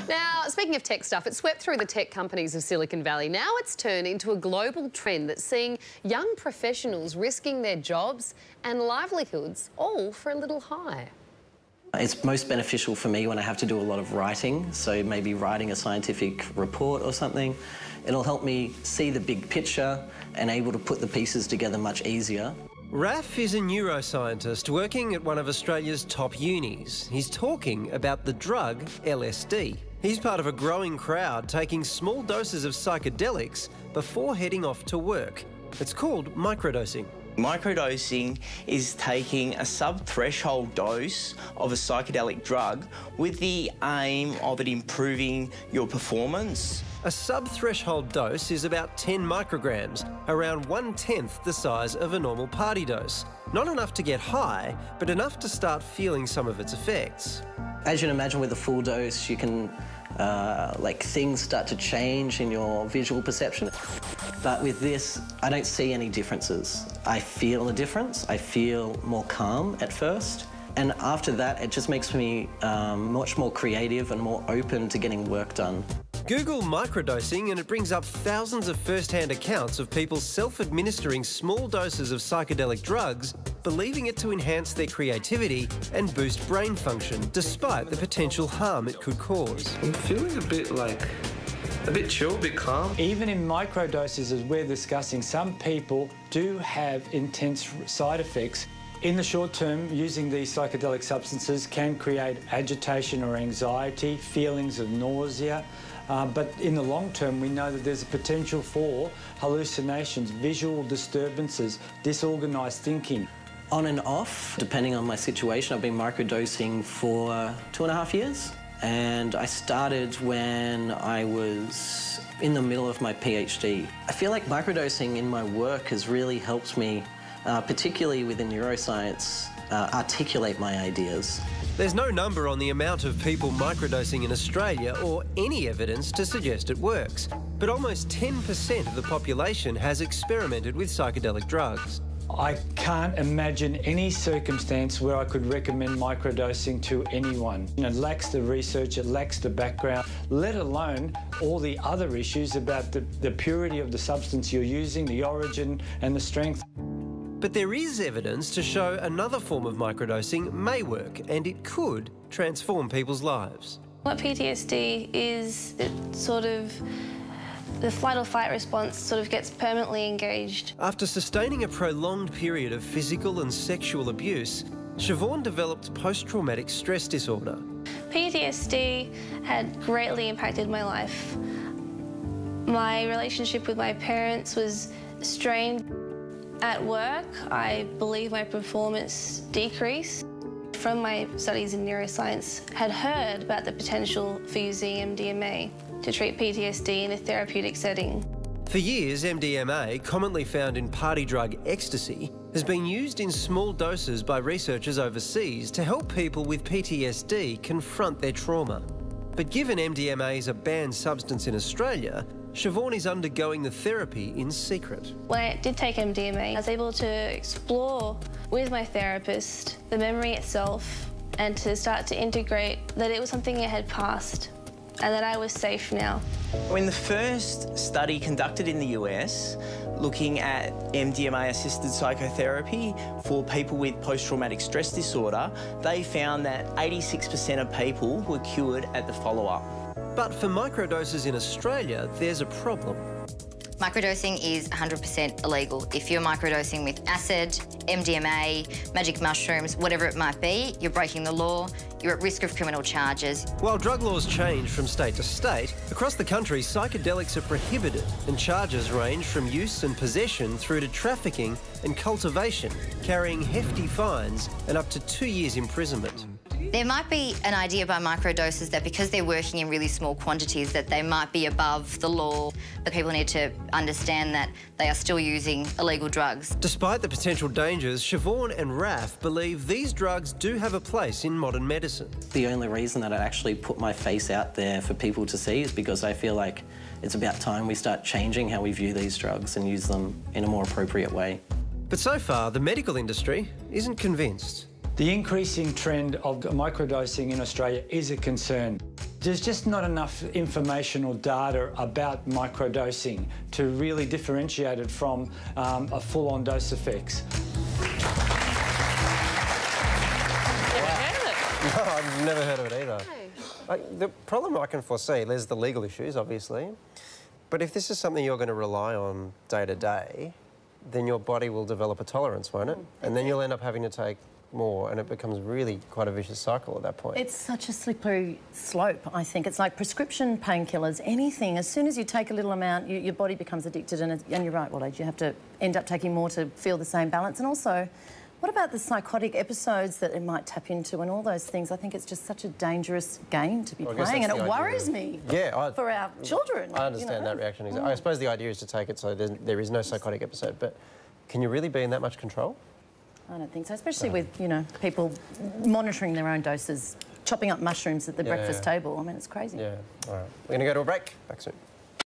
Now, speaking of tech stuff, it swept through the tech companies of Silicon Valley. Now it's turned into a global trend that's seeing young professionals risking their jobs and livelihoods all for a little high. It's most beneficial for me when I have to do a lot of writing, so maybe writing a scientific report or something. It'll help me see the big picture and able to put the pieces together much easier. Raf is a neuroscientist working at one of Australia's top unis. He's talking about the drug LSD. He's part of a growing crowd taking small doses of psychedelics before heading off to work. It's called microdosing. Microdosing is taking a sub-threshold dose of a psychedelic drug with the aim of it improving your performance. A sub-threshold dose is about 10 micrograms, around 1/10 the size of a normal party dose. Not enough to get high, but enough to start feeling some of its effects. As you can imagine, with a full dose, you can, things start to change in your visual perception. But with this, I don't see any differences. I feel a difference. I feel more calm at first. And after that, it just makes me much more creative and more open to getting work done. Google microdosing and it brings up thousands of first-hand accounts of people self-administering small doses of psychedelic drugs, believing it to enhance their creativity and boost brain function, despite the potential harm it could cause. I'm feeling a bit chill, a bit calm. Even in microdoses, as we're discussing, some people do have intense side effects. In the short term, using these psychedelic substances can create agitation or anxiety, feelings of nausea. But in the long term, we know that there's a potential for hallucinations, visual disturbances, disorganised thinking. On and off, depending on my situation, I've been microdosing for 2.5 years. And I started when I was in the middle of my PhD. I feel like microdosing in my work has really helped me, particularly within neuroscience, articulate my ideas. There's no number on the amount of people microdosing in Australia or any evidence to suggest it works. But almost 10% of the population has experimented with psychedelic drugs. I can't imagine any circumstance where I could recommend microdosing to anyone. It lacks the research, it lacks the background, let alone all the other issues about the purity of the substance you're using, the origin and the strength. But there is evidence to show another form of microdosing may work and it could transform people's lives. What PTSD is, the flight or fight response sort of gets permanently engaged. After sustaining a prolonged period of physical and sexual abuse, Siobhan developed post-traumatic stress disorder. PTSD had greatly impacted my life. My relationship with my parents was strained. At work, I believe my performance decreased. From my studies in neuroscience, had heard about the potential for using MDMA to treat PTSD in a therapeutic setting. For years, MDMA, commonly found in party drug ecstasy, has been used in small doses by researchers overseas to help people with PTSD confront their trauma. But given MDMA is a banned substance in Australia, Siobhan is undergoing the therapy in secret. When I did take MDMA, I was able to explore with my therapist the memory itself and to start to integrate that it was something that had passed and that I was safe now. When the first study conducted in the US, looking at MDMA-assisted psychotherapy for people with post-traumatic stress disorder, they found that 86% of people were cured at the follow-up. But for microdoses in Australia, there's a problem. Microdosing is 100% illegal. If you're microdosing with acid, MDMA, magic mushrooms, whatever it might be, you're breaking the law, you're at risk of criminal charges. While drug laws change from state to state, across the country psychedelics are prohibited and charges range from use and possession through to trafficking and cultivation, carrying hefty fines and up to 2 years imprisonment. There might be an idea by microdoses that because they're working in really small quantities that they might be above the law, but people need to understand that they are still using illegal drugs. Despite the potential dangers, Siobhan and Raf believe these drugs do have a place in modern medicine. The only reason that I actually put my face out there for people to see is because I feel like it's about time we start changing how we view these drugs and use them in a more appropriate way. But so far, the medical industry isn't convinced. The increasing trend of microdosing in Australia is a concern. There's just not enough information or data about microdosing to really differentiate it from a full-on dose effects. No, I've never heard of it either. No. The problem I can foresee, there's the legal issues, obviously, but if this is something you're going to rely on day to day, then your body will develop a tolerance, won't it? And then you'll end up having to take more, and it becomes really quite a vicious cycle at that point. It's such a slippery slope, I think. It's like prescription painkillers, anything. As soon as you take a little amount, your body becomes addicted, and you're right, Wallage, you have to end up taking more to feel the same balance. And also, what about the psychotic episodes that it might tap into and all those things? I think it's just such a dangerous game to be playing, and it worries me for our children. I understand that reaction. I suppose the idea is to take it so there is no psychotic episode, but can you really be in that much control? I don't think so, especially with, you know, people monitoring their own doses, chopping up mushrooms at the breakfast table. I mean, it's crazy. Yeah, all right. We're going to go to a break. Back soon.